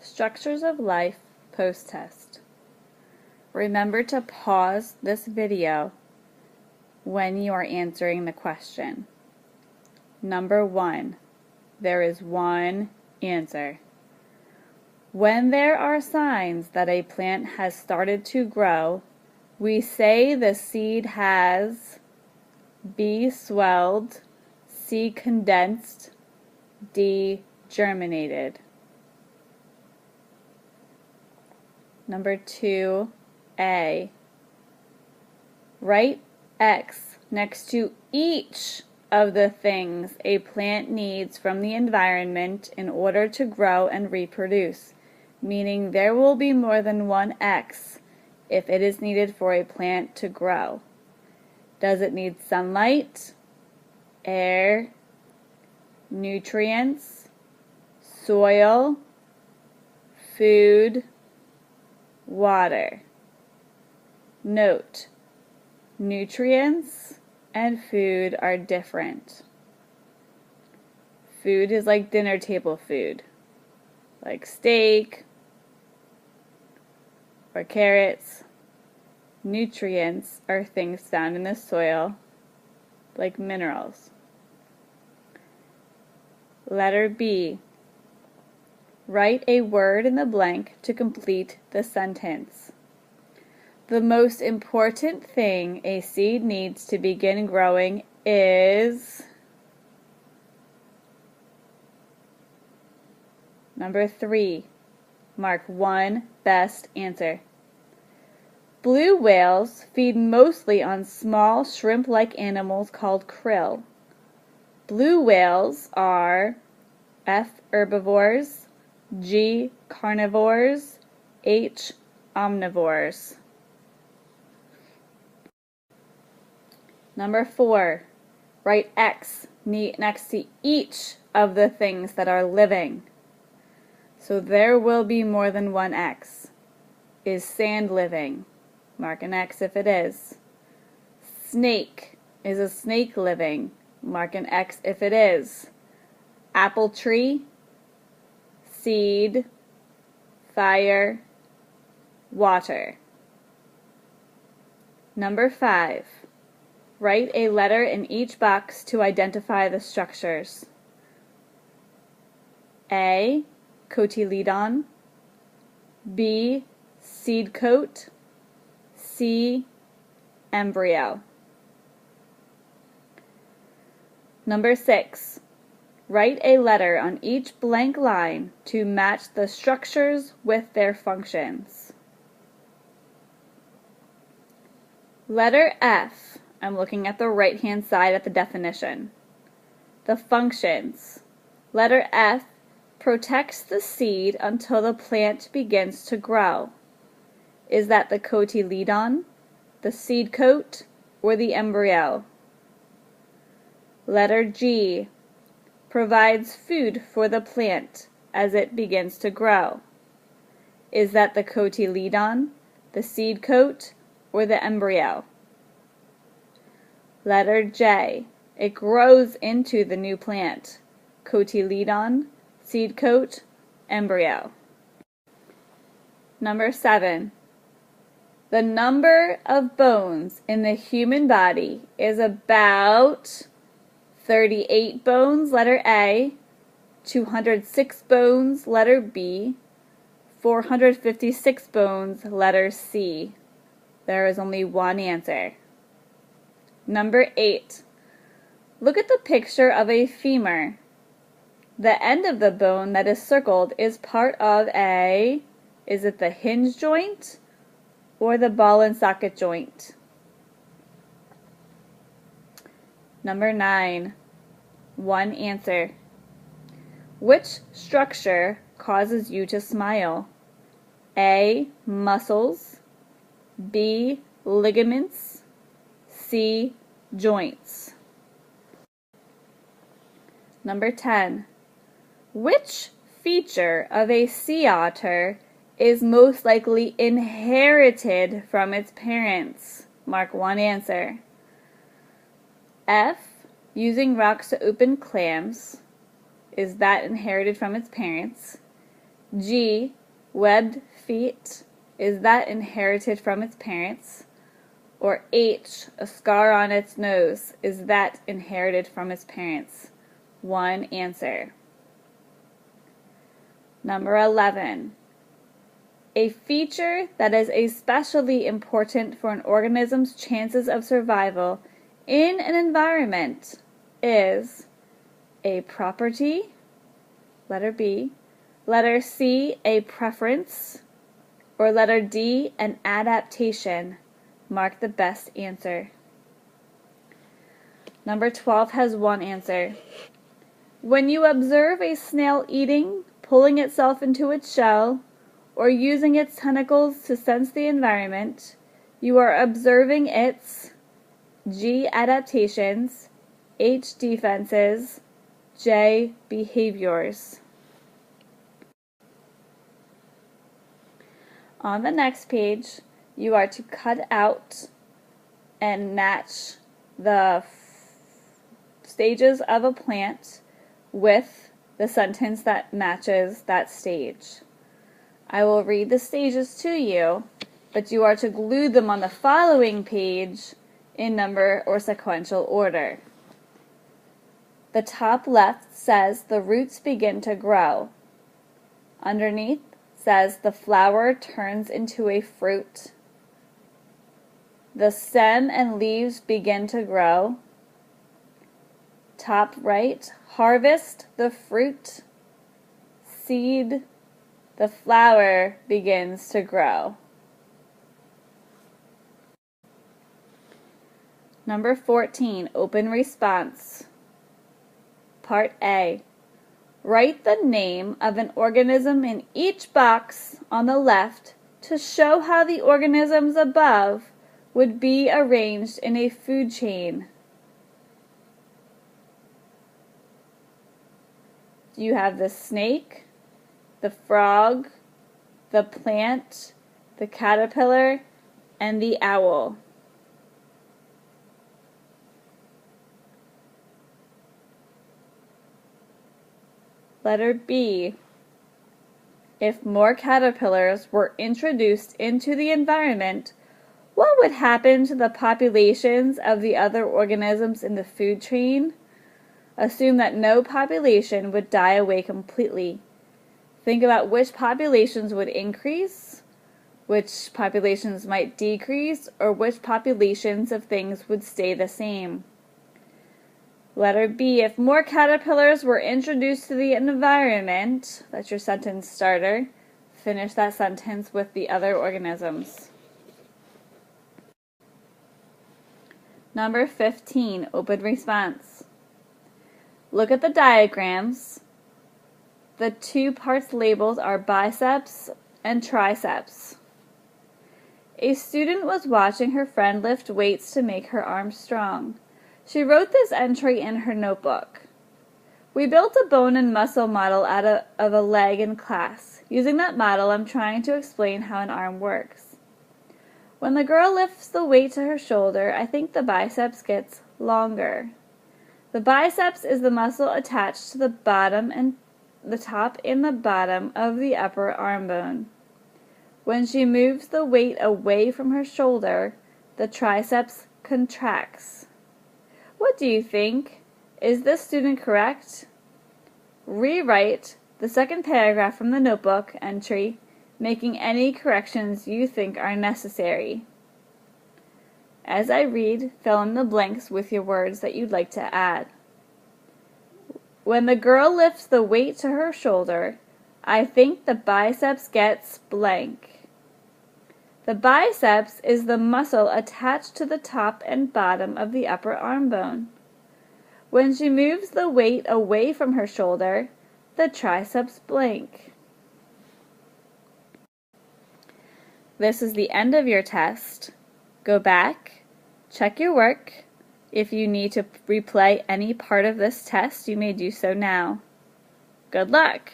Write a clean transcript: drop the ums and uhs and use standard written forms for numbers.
Structures of life post-test. Remember to pause this video when you are answering the question. Number 1, there is one answer. When there are signs that a plant has started to grow, we say the seed has B. swelled, C. condensed, D. germinated. Number 2A. Write X next to each of the things a plant needs from the environment in order to grow and reproduce, meaning there will be more than one X if it is needed for a plant to grow. Does it need sunlight, air, nutrients, soil, food, water? Note, nutrients and food are different. Food is like dinner table food, like steak or carrots. Nutrients are things found in the soil, like minerals. Letter B. Write a word in the blank to complete the sentence. The most important thing a seed needs to begin growing is... Number 3. Mark one best answer. Blue whales feed mostly on small shrimp-like animals called krill. Blue whales are F. herbivores, G. carnivores, H. omnivores. Number 4. Write X next to each of the things that are living. So there will be more than one X. Is sand living? Mark an X if it is. Snake. Is a snake living? Mark an X if it is. Apple tree, seed, fire, water. Number 5. Write a letter in each box to identify the structures. A. Cotyledon, B. seed coat, C. embryo. Number 6. Write a letter on each blank line to match the structures with their functions. Letter F. I'm looking at the right-hand side at the definition. The functions. Letter F protects the seed until the plant begins to grow. Is that the cotyledon, the seed coat, or the embryo? Letter G provides food for the plant as it begins to grow. Is that the cotyledon, the seed coat, or the embryo? Letter J. It grows into the new plant. Cotyledon, seed coat, embryo. Number 7. The number of bones in the human body is about 38 bones, letter A, 206 bones, letter B, 456 bones, letter C. There is only one answer. Number 8. Look at the picture of a femur. The end of the bone that is circled is part of a... Is it the hinge joint or the ball and socket joint? Number 9. One answer. Which structure causes you to smile? A. muscles, B. ligaments, C. joints. Number 10. Which feature of a sea otter is most likely inherited from its parents? Mark one answer. F. Using rocks to open clams. Is that inherited from its parents? G, webbed feet. Is that inherited from its parents? Or H, a scar on its nose. Is that inherited from its parents? One answer. Number 11. A feature that is especially important for an organism's chances of survival in an environment is a property, letter B, letter C, a preference, or letter D, an adaptation. Mark the best answer. Number 12 has one answer. When you observe a snail eating, pulling itself into its shell, or using its tentacles to sense the environment, you are observing its G, adaptations, H, defenses, J, behaviors. On the next page, you are to cut out and match the stages of a plant with the sentence that matches that stage. I will read the stages to you, but you are to glue them on the following page in number or sequential order. The top left says the roots begin to grow. Underneath says the flower turns into a fruit. The stem and leaves begin to grow. Top right, harvest the fruit. Seed, the flower begins to grow. Number 14, open response. Part A. Write the name of an organism in each box on the left to show how the organisms above would be arranged in a food chain. You have the snake, the frog, the plant, the caterpillar, and the owl. Letter B. If more caterpillars were introduced into the environment, what would happen to the populations of the other organisms in the food chain? Assume that no population would die away completely. Think about which populations would increase, which populations might decrease, or which populations of things would stay the same. Letter B, if more caterpillars were introduced to the environment, that's your sentence starter. Finish that sentence with the other organisms. Number 15, open response. Look at the diagrams. The two parts labeled are biceps and triceps. A student was watching her friend lift weights to make her arms strong. She wrote this entry in her notebook. We built a bone and muscle model out of a leg in class. Using that model, I'm trying to explain how an arm works. When the girl lifts the weight to her shoulder, I think the biceps gets longer. The biceps is the muscle attached to the bottom and the top and the bottom of the upper arm bone. When she moves the weight away from her shoulder, the triceps contracts. What do you think? Is this student correct? Rewrite the second paragraph from the notebook entry, making any corrections you think are necessary. As I read, fill in the blanks with your words that you'd like to add. When the girl lifts the weight to her shoulder, I think the biceps gets blank. The biceps is the muscle attached to the top and bottom of the upper arm bone. When she moves the weight away from her shoulder, the triceps blank. This is the end of your test. Go back, check your work. If you need to replay any part of this test, you may do so now. Good luck!